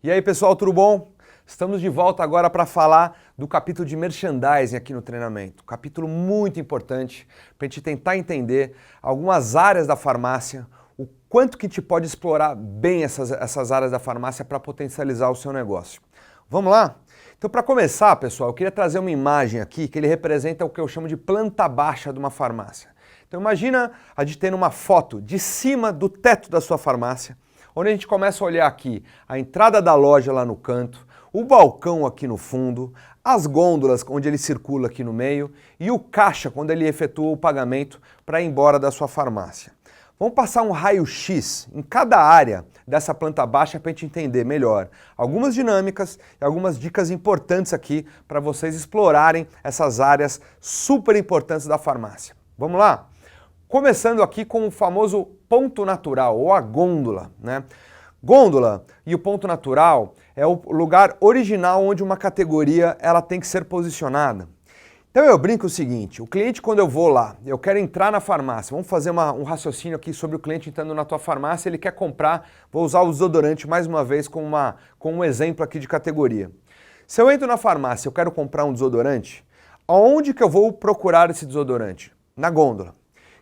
E aí pessoal, tudo bom? Estamos de volta agora para falar do capítulo de merchandising aqui no treinamento. Capítulo muito importante para a gente tentar entender algumas áreas da farmácia, o quanto que a gente pode explorar bem essas áreas da farmácia para potencializar o seu negócio. Vamos lá? Então, para começar, pessoal, eu queria trazer uma imagem aqui que ele representa o que eu chamo de planta baixa de uma farmácia. Então imagina a gente tendo uma foto de cima do teto da sua farmácia, onde a gente começa a olhar aqui a entrada da loja lá no canto, o balcão aqui no fundo, as gôndolas onde ele circula aqui no meio e o caixa quando ele efetua o pagamento para ir embora da sua farmácia. Vamos passar um raio-x em cada área dessa planta baixa para a gente entender melhor algumas dinâmicas e algumas dicas importantes aqui para vocês explorarem essas áreas super importantes da farmácia. Vamos lá? Começando aqui com o famoso ponto natural, ou a gôndola, né? Gôndola e o ponto natural é o lugar original onde uma categoria ela tem que ser posicionada. Então eu brinco o seguinte, o cliente quando eu vou lá, eu quero entrar na farmácia, vamos fazer um raciocínio aqui sobre o cliente entrando na tua farmácia, ele quer comprar, vou usar o desodorante mais uma vez como um exemplo aqui de categoria. Se eu entro na farmácia, eu quero comprar um desodorante, aonde que eu vou procurar esse desodorante? Na gôndola.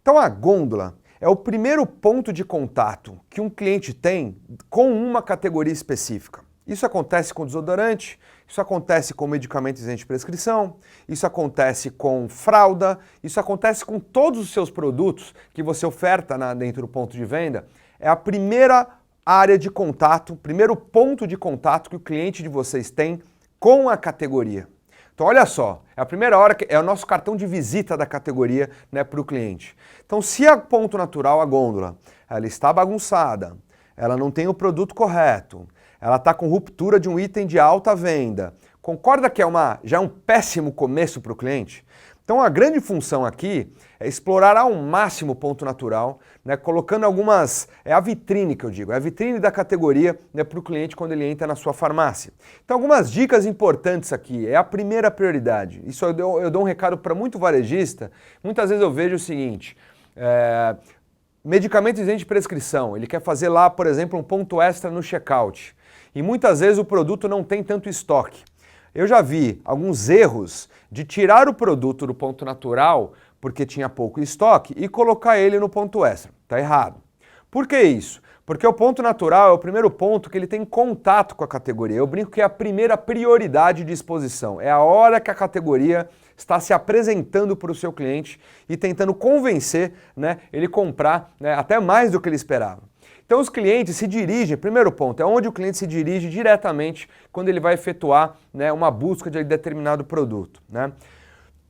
Então a gôndola é o primeiro ponto de contato que um cliente tem com uma categoria específica. Isso acontece com desodorante, isso acontece com medicamentos isentos de prescrição, isso acontece com fralda, isso acontece com todos os seus produtos que você oferta dentro do ponto de venda. É a primeira área de contato, primeiro ponto de contato que o cliente de vocês tem com a categoria. Então olha só, é a primeira hora que é o nosso cartão de visita da categoria, né, para o cliente. Então se a ponto natural, a gôndola, ela está bagunçada, ela não tem o produto correto, ela está com ruptura de um item de alta venda, concorda que já é um péssimo começo para o cliente? Então a grande função aqui é explorar ao máximo o ponto natural, né, colocando é a vitrine que eu digo, é a vitrine da categoria, né, para o cliente quando ele entra na sua farmácia. Então algumas dicas importantes aqui, é a primeira prioridade, isso eu dou um recado para muito varejista, muitas vezes eu vejo o seguinte, medicamento isento de prescrição, ele quer fazer lá, por exemplo, um ponto extra no checkout, e muitas vezes o produto não tem tanto estoque. Eu já vi alguns erros de tirar o produto do ponto natural porque tinha pouco estoque e colocar ele no ponto extra. Está errado. Por que isso? Porque o ponto natural é o primeiro ponto que ele tem contato com a categoria. Eu brinco que é a primeira prioridade de exposição. É a hora que a categoria está se apresentando para o seu cliente e tentando convencer, né, ele comprar, né, até mais do que ele esperava. Então os clientes se dirigem, primeiro ponto, é onde o cliente se dirige diretamente quando ele vai efetuar, né, uma busca de determinado produto, né?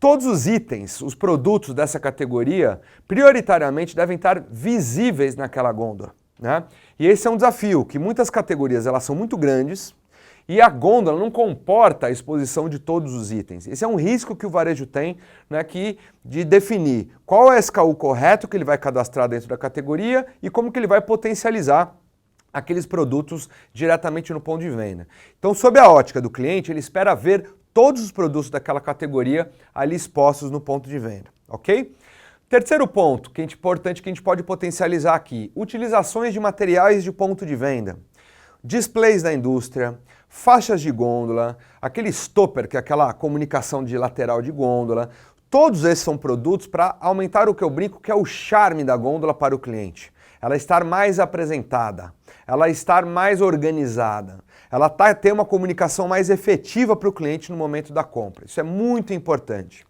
Todos os itens, os produtos dessa categoria, prioritariamente devem estar visíveis naquela gôndola, né? E esse é um desafio, que muitas categorias elas são muito grandes e a gôndola não comporta a exposição de todos os itens. Esse é um risco que o varejo tem, né, de definir qual é o SKU correto que ele vai cadastrar dentro da categoria e como que ele vai potencializar aqueles produtos diretamente no ponto de venda. Então, sob a ótica do cliente, ele espera ver todos os produtos daquela categoria ali expostos no ponto de venda, ok? Terceiro ponto, que é importante que a gente pode potencializar aqui, utilizações de materiais de ponto de venda. Displays da indústria, faixas de gôndola, aquele stopper, que é aquela comunicação de lateral de gôndola, todos esses são produtos para aumentar o que eu brinco que é o charme da gôndola para o cliente. Ela estar mais apresentada, ela estar mais organizada, ela ter uma comunicação mais efetiva para o cliente no momento da compra. Isso é muito importante.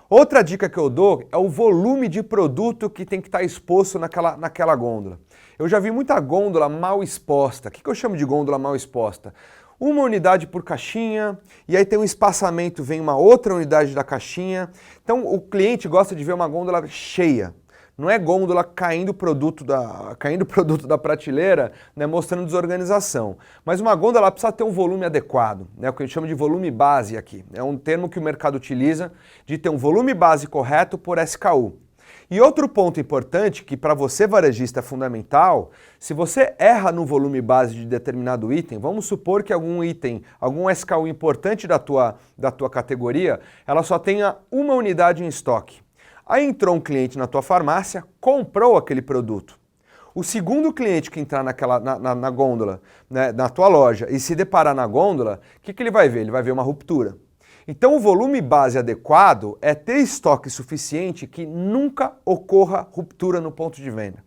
Outra dica que eu dou é o volume de produto que tem que estar exposto naquela gôndola. Eu já vi muita gôndola mal exposta. O que eu chamo de gôndola mal exposta? Uma unidade por caixinha, e aí tem um espaçamento, vem uma outra unidade da caixinha. Então o cliente gosta de ver uma gôndola cheia. Não é gôndola caindo produto da prateleira, né, mostrando desorganização. Mas uma gôndola precisa ter um volume adequado, né, o que a gente chama de volume base aqui. É um termo que o mercado utiliza de ter um volume base correto por SKU. E outro ponto importante, que para você varejista é fundamental, se você erra no volume base de determinado item, vamos supor que algum item, algum SKU importante da tua categoria, ela só tenha uma unidade em estoque. Aí entrou um cliente na tua farmácia, comprou aquele produto. O segundo cliente que entrar na gôndola, né, na tua loja, e se deparar na gôndola, o que ele vai ver? Ele vai ver uma ruptura. Então o volume base adequado é ter estoque suficiente que nunca ocorra ruptura no ponto de venda.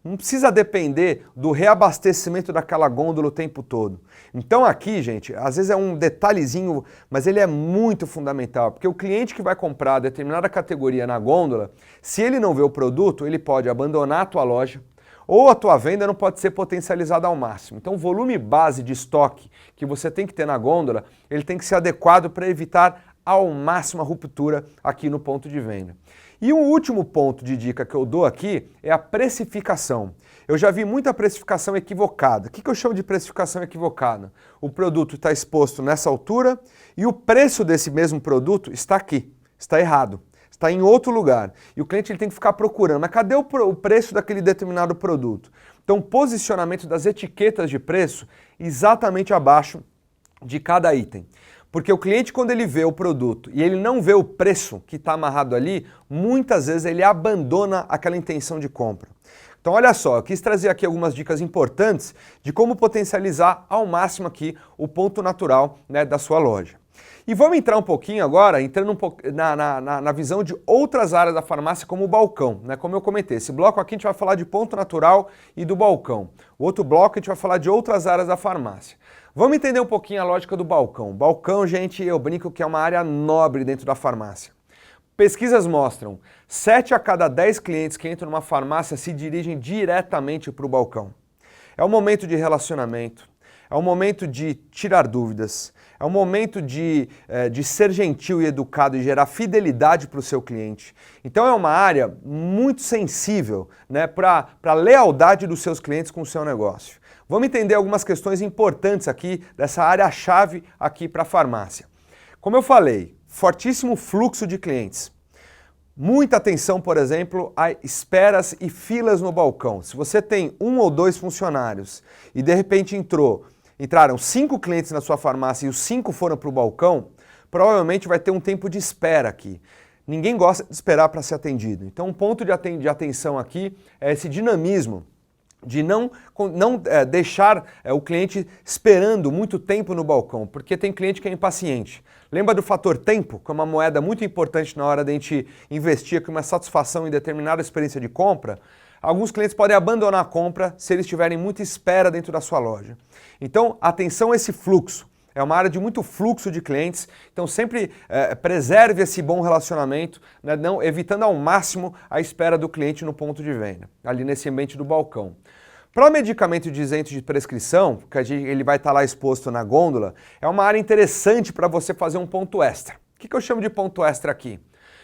Não precisa depender do reabastecimento daquela gôndola o tempo todo. Então aqui, gente, às vezes é um detalhezinho, mas ele é muito fundamental, porque o cliente que vai comprar determinada categoria na gôndola, se ele não vê o produto, ele pode abandonar a tua loja, ou a tua venda não pode ser potencializada ao máximo. Então o volume base de estoque que você tem que ter na gôndola, ele tem que ser adequado para evitar ao máximo a ruptura aqui no ponto de venda. E um último ponto de dica que eu dou aqui é a precificação. Eu já vi muita precificação equivocada. O que eu chamo de precificação equivocada? O produto está exposto nessa altura e o preço desse mesmo produto está aqui, está errado, está em outro lugar. E o cliente ele tem que ficar procurando, mas cadê o preço daquele determinado produto? Então, posicionamento das etiquetas de preço exatamente abaixo de cada item. Porque o cliente, quando ele vê o produto e ele não vê o preço que está amarrado ali, muitas vezes ele abandona aquela intenção de compra. Então olha só, eu quis trazer aqui algumas dicas importantes de como potencializar ao máximo aqui o ponto natural, né, da sua loja. E vamos entrar um pouquinho agora, entrando na visão de outras áreas da farmácia, como o balcão, né? Como eu comentei, esse bloco aqui a gente vai falar de ponto natural e do balcão. O outro bloco a gente vai falar de outras áreas da farmácia. Vamos entender um pouquinho a lógica do balcão. Balcão, gente, eu brinco que é uma área nobre dentro da farmácia. Pesquisas mostram, 7 a cada 10 clientes que entram numa farmácia se dirigem diretamente para o balcão. É um momento de relacionamento, é um momento de tirar dúvidas, é um momento de ser gentil e educado e gerar fidelidade para o seu cliente. Então é uma área muito sensível, né, para a lealdade dos seus clientes com o seu negócio. Vamos entender algumas questões importantes aqui dessa área-chave aqui para a farmácia. Como eu falei, fortíssimo fluxo de clientes. Muita atenção, por exemplo, a esperas e filas no balcão. Se você tem 1 ou 2 funcionários e de repente entraram 5 clientes na sua farmácia e os 5 foram para o balcão, provavelmente vai ter um tempo de espera aqui. Ninguém gosta de esperar para ser atendido. Então um ponto de atenção aqui é esse dinamismo de não deixar o cliente esperando muito tempo no balcão, porque tem cliente que é impaciente. Lembra do fator tempo, que é uma moeda muito importante na hora de a gente investir com uma satisfação em determinada experiência de compra? Alguns clientes podem abandonar a compra se eles tiverem muita espera dentro da sua loja. Então, atenção a esse fluxo. É uma área de muito fluxo de clientes, então sempre preserve esse bom relacionamento, né, evitando ao máximo a espera do cliente no ponto de venda, ali nesse ambiente do balcão. Para medicamento isento de prescrição, que ele vai estar lá exposto na gôndola, é uma área interessante para você fazer um ponto extra. O que eu chamo de ponto extra aqui?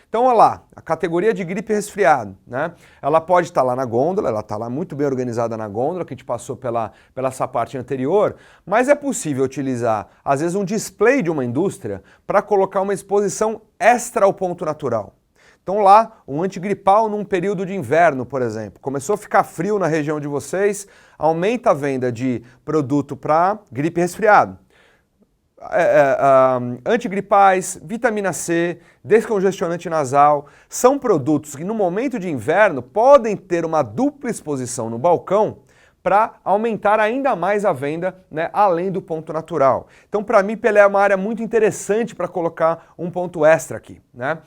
Então, olha lá, a categoria de gripe e resfriado, né? Ela pode estar lá na gôndola, ela está lá muito bem organizada na gôndola, que a gente passou pela essa parte anterior, mas é possível utilizar, às vezes, um display de uma indústria para colocar uma exposição extra ao ponto natural. Então lá, um antigripal num período de inverno, por exemplo. Começou a ficar frio na região de vocês, aumenta a venda de produto para gripe e resfriado. Antigripais, vitamina C, descongestionante nasal, são produtos que no momento de inverno podem ter uma dupla exposição no balcão para aumentar ainda mais a venda, né, além do ponto natural. Então, para mim, Pelé é uma área muito interessante para colocar um ponto extra aqui, né?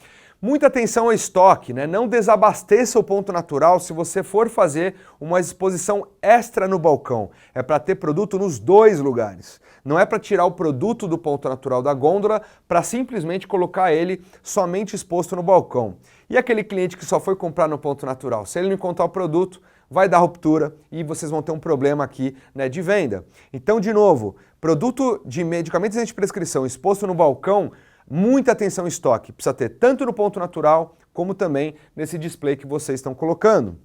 Muita atenção ao estoque, né? Não desabasteça o ponto natural se você for fazer uma exposição extra no balcão. É para ter produto nos 2 lugares. Não é para tirar o produto do ponto natural da gôndola para simplesmente colocar ele somente exposto no balcão. E aquele cliente que só foi comprar no ponto natural, se ele não encontrar o produto, vai dar ruptura e vocês vão ter um problema aqui, né, de venda. Então, de novo, produto de medicamentos de prescrição exposto no balcão, muita atenção em estoque, precisa ter tanto no ponto natural, como também nesse display que vocês estão colocando.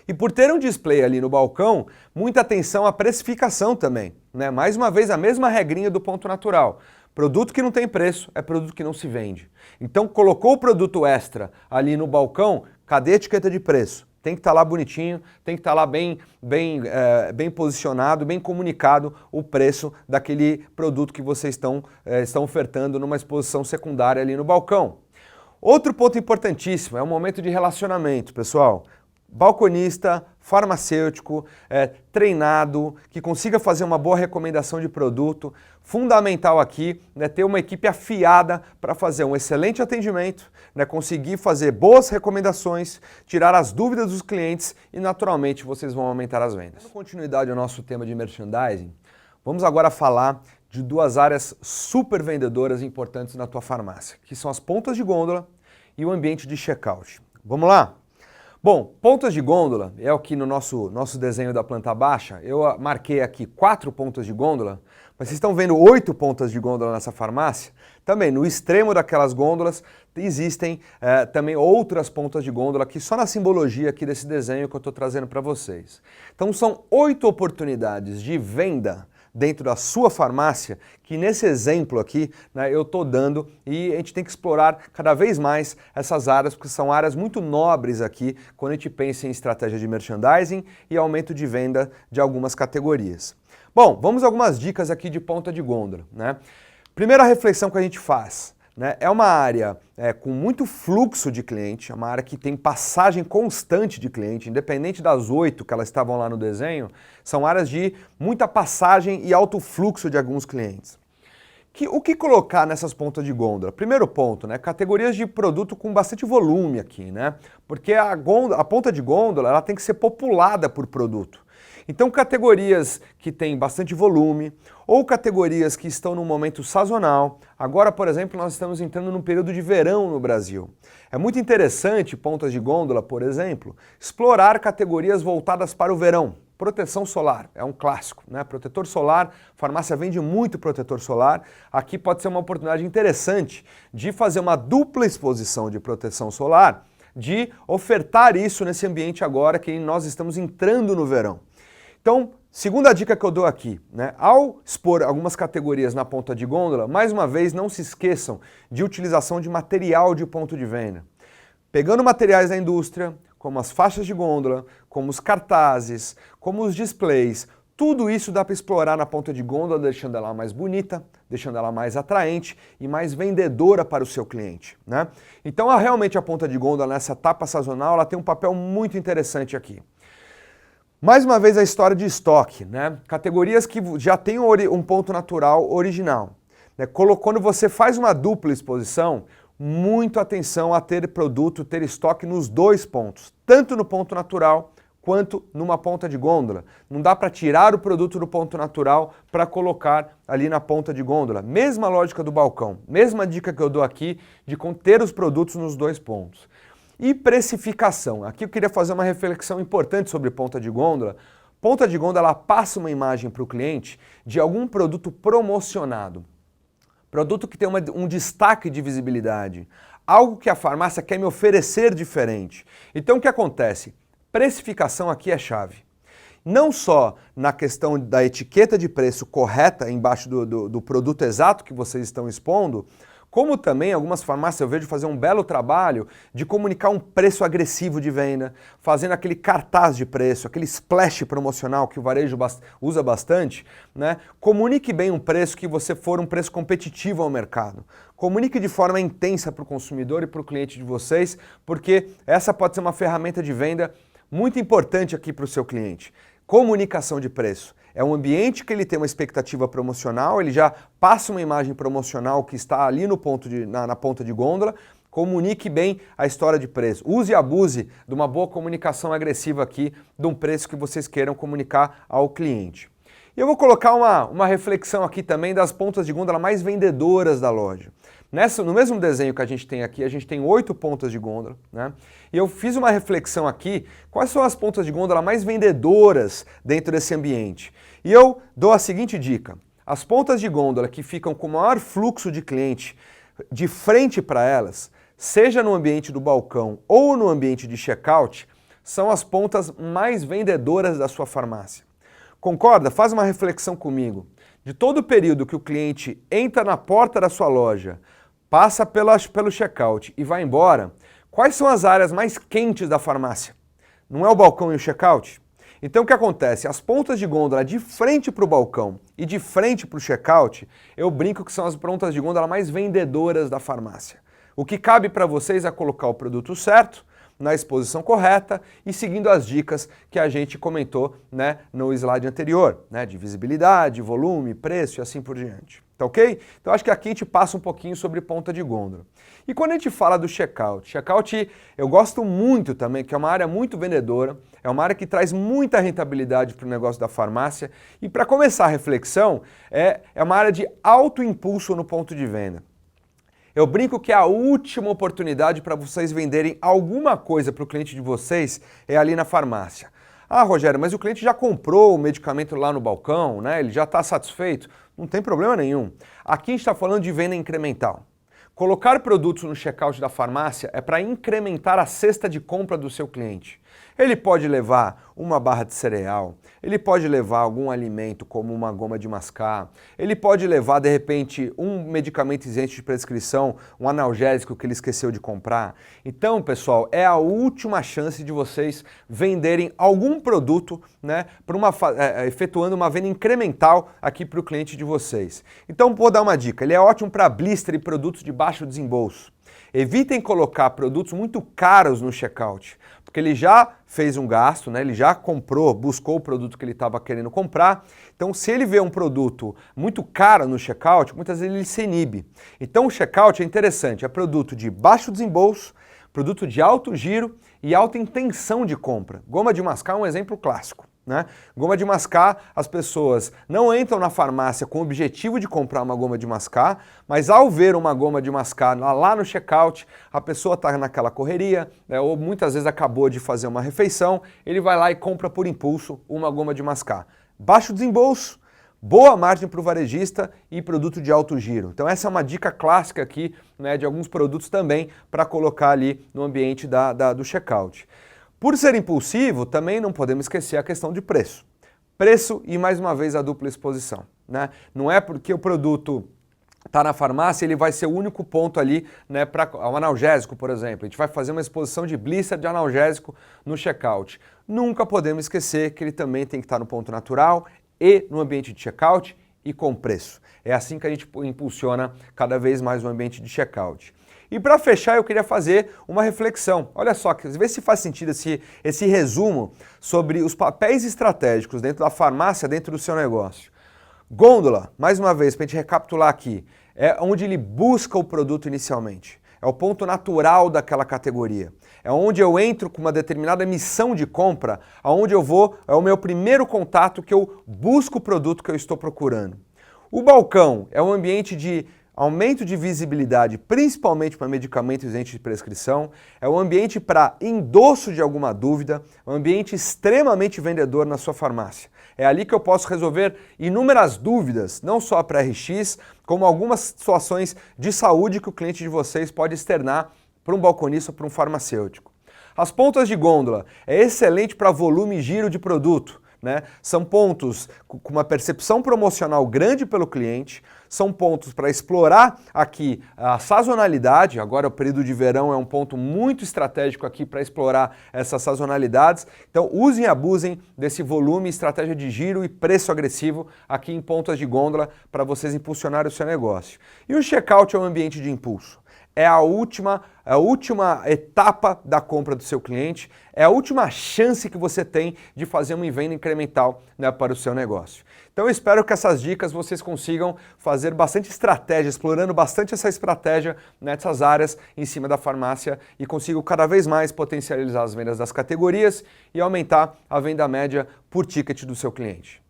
E por ter um display ali no balcão, muita atenção à precificação também, né? Mais uma vez, a mesma regrinha do ponto natural. Produto que não tem preço é produto que não se vende. Então, colocou o produto extra ali no balcão, cadê a etiqueta de preço? Tem que estar lá bonitinho, tem que estar lá bem posicionado, bem comunicado o preço daquele produto que vocês estão ofertando numa exposição secundária ali no balcão. Outro ponto importantíssimo é o momento de relacionamento, pessoal. balconista, farmacêutico, treinado, que consiga fazer uma boa recomendação de produto. Fundamental aqui, né, ter uma equipe afiada para fazer um excelente atendimento, né, conseguir fazer boas recomendações, tirar as dúvidas dos clientes e naturalmente vocês vão aumentar as vendas. Dando continuidade ao nosso tema de merchandising, vamos agora falar de duas áreas super vendedoras importantes na tua farmácia, que são as pontas de gôndola e o ambiente de checkout. Vamos lá? Bom, pontas de gôndola é o que no nosso desenho da planta baixa, eu marquei aqui 4 pontas de gôndola, mas vocês estão vendo 8 pontas de gôndola nessa farmácia? Também, no extremo daquelas gôndolas, existem também outras pontas de gôndola que só na simbologia aqui desse desenho que eu estou trazendo para vocês. Então são 8 oportunidades de venda dentro da sua farmácia, que nesse exemplo aqui, né, eu estou dando e a gente tem que explorar cada vez mais essas áreas, porque são áreas muito nobres aqui quando a gente pensa em estratégia de merchandising e aumento de venda de algumas categorias. Bom, vamos a algumas dicas aqui de ponta de gôndola, né? Primeira reflexão que a gente faz, né, é uma área com muito fluxo de cliente, é uma área que tem passagem constante de cliente, independente das 8 que elas estavam lá no desenho, são áreas de muita passagem e alto fluxo de alguns clientes. O que colocar nessas pontas de gôndola? Primeiro ponto, né, categorias de produto com bastante volume aqui, né? Porque a ponta de gôndola ela tem que ser populada por produto. Então categorias que têm bastante volume ou categorias que estão num momento sazonal. Agora, por exemplo, nós estamos entrando num período de verão no Brasil. É muito interessante, pontas de gôndola, por exemplo, explorar categorias voltadas para o verão. Proteção solar, é um clássico, né? Protetor solar, farmácia vende muito protetor solar. Aqui pode ser uma oportunidade interessante de fazer uma dupla exposição de proteção solar, de ofertar isso nesse ambiente agora que nós estamos entrando no verão. Então, segunda dica que eu dou aqui, né? Ao expor algumas categorias na ponta de gôndola, mais uma vez, não se esqueçam de utilização de material de ponto de venda. Pegando materiais da indústria, como as faixas de gôndola, como os cartazes, como os displays, tudo isso dá para explorar na ponta de gôndola, deixando ela mais bonita, deixando ela mais atraente e mais vendedora para o seu cliente, né? Então, realmente a ponta de gôndola nessa etapa sazonal, ela tem um papel muito interessante aqui. Mais uma vez a história de estoque, né? Categorias que já têm um ponto natural original, né? Quando você faz uma dupla exposição, muito atenção a ter produto, ter estoque nos dois pontos, tanto no ponto natural quanto numa ponta de gôndola. Não dá para tirar o produto do ponto natural para colocar ali na ponta de gôndola. Mesma lógica do balcão, mesma dica que eu dou aqui de ter os produtos nos dois pontos. E precificação. Aqui eu queria fazer uma reflexão importante sobre ponta de gôndola. Ponta de gôndola ela passa uma imagem para o cliente de algum produto promocionado. Produto que tem um destaque de visibilidade. Algo que a farmácia quer me oferecer diferente. Então o que acontece? Precificação aqui é chave. Não só na questão da etiqueta de preço correta embaixo do produto exato que vocês estão expondo, como também algumas farmácias eu vejo fazer um belo trabalho de comunicar um preço agressivo de venda, fazendo aquele cartaz de preço, aquele splash promocional que o varejo usa bastante, né? Comunique bem um preço que você for um preço competitivo ao mercado. Comunique de forma intensa para o consumidor e para o cliente de vocês, porque essa pode ser uma ferramenta de venda muito importante aqui para o seu cliente. Comunicação de preço. É um ambiente que ele tem uma expectativa promocional, ele já passa uma imagem promocional que está ali no na ponta de gôndola. Comunique bem a história de preço. Use e abuse de uma boa comunicação agressiva aqui, de um preço que vocês queiram comunicar ao cliente. E eu vou colocar uma reflexão aqui também das pontas de gôndola mais vendedoras da loja. No mesmo desenho que a gente tem aqui, a gente tem 8 pontas de gôndola, né? E eu fiz uma reflexão aqui, quais são as pontas de gôndola mais vendedoras dentro desse ambiente? E eu dou a seguinte dica, as pontas de gôndola que ficam com maior fluxo de cliente de frente para elas, seja no ambiente do balcão ou no ambiente de checkout, são as pontas mais vendedoras da sua farmácia. Concorda? Faz uma reflexão comigo. De todo o período que o cliente entra na porta da sua loja, passa pelo checkout e vai embora, quais são as áreas mais quentes da farmácia? Não é o balcão e o checkout? Então o que acontece? As pontas de gôndola de frente para o balcão e de frente para o checkout, eu brinco que são as pontas de gôndola mais vendedoras da farmácia. O que cabe para vocês é colocar o produto certo, na exposição correta e seguindo as dicas que a gente comentou, né, no slide anterior, né, de visibilidade, volume, preço e assim por diante. Tá ok? Então acho que aqui a gente passa um pouquinho sobre ponta de gôndola. E quando a gente fala do checkout, eu gosto muito também, que é uma área muito vendedora, é uma área que traz muita rentabilidade para o negócio da farmácia e para começar a reflexão, é uma área de alto impulso no ponto de venda. Eu brinco que a última oportunidade para vocês venderem alguma coisa para o cliente de vocês é ali na farmácia. Ah, Rogério, mas o cliente já comprou o medicamento lá no balcão, né? Ele já está satisfeito. Não tem problema nenhum. Aqui a gente está falando de venda incremental. Colocar produtos no checkout da farmácia é para incrementar a cesta de compra do seu cliente. Ele pode levar uma barra de cereal, ele pode levar algum alimento como uma goma de mascar, ele pode levar de repente um medicamento isento de prescrição, um analgésico que ele esqueceu de comprar. Então, pessoal, é a última chance de vocês venderem algum produto, né, efetuando uma venda incremental aqui para o cliente de vocês. Então, vou dar uma dica, ele é ótimo para blister e produtos de baixo desembolso. Evitem colocar produtos muito caros no checkout, porque ele já fez um gasto, né? Ele já comprou, buscou o produto que ele estava querendo comprar. Então, se ele vê um produto muito caro no checkout, muitas vezes ele se inibe. Então, o checkout é interessante, é produto de baixo desembolso, produto de alto giro e alta intenção de compra. Goma de mascar é um exemplo clássico. Né? Goma de mascar, as pessoas não entram na farmácia com o objetivo de comprar uma goma de mascar, mas ao ver uma goma de mascar lá no checkout, a pessoa está naquela correria, né? Ou muitas vezes acabou de fazer uma refeição, ele vai lá e compra por impulso uma goma de mascar. Baixo desembolso, boa margem para o varejista e produto de alto giro. Então essa é uma dica clássica aqui, né, de alguns produtos também para colocar ali no ambiente do checkout. Por ser impulsivo, também não podemos esquecer a questão de preço. Preço e, mais uma vez, a dupla exposição. Né? Não é porque o produto está na farmácia, ele vai ser o único ponto ali, né, para um analgésico, por exemplo. A gente vai fazer uma exposição de blister de analgésico no checkout. Nunca podemos esquecer que ele também tem que estar no ponto natural e no ambiente de checkout e com preço. É assim que a gente impulsiona cada vez mais o ambiente de checkout. E para fechar, eu queria fazer uma reflexão. Olha só, vê se faz sentido esse resumo sobre os papéis estratégicos dentro da farmácia, dentro do seu negócio. Gôndola, mais uma vez, para a gente recapitular aqui, é onde ele busca o produto inicialmente. É o ponto natural daquela categoria. É onde eu entro com uma determinada missão de compra, aonde eu vou, é o meu primeiro contato que eu busco o produto que eu estou procurando. O balcão é um ambiente de aumento de visibilidade, principalmente para medicamentos isentos de prescrição, é um ambiente para endosso de alguma dúvida, um ambiente extremamente vendedor na sua farmácia. É ali que eu posso resolver inúmeras dúvidas, não só para RX, como algumas situações de saúde que o cliente de vocês pode externar para um balconista ou para um farmacêutico. As pontas de gôndola é excelente para volume e giro de produto. Né? São pontos com uma percepção promocional grande pelo cliente, são pontos para explorar aqui a sazonalidade, agora o período de verão é um ponto muito estratégico aqui para explorar essas sazonalidades, então usem e abusem desse volume, estratégia de giro e preço agressivo aqui em pontas de gôndola para vocês impulsionarem o seu negócio. E o checkout é um ambiente de impulso. É a última etapa da compra do seu cliente, é a última chance que você tem de fazer uma venda incremental, né, para o seu negócio. Então eu espero que essas dicas vocês consigam fazer bastante estratégia, explorando bastante essa estratégia nessas áreas em cima da farmácia e consigam cada vez mais potencializar as vendas das categorias e aumentar a venda média por ticket do seu cliente.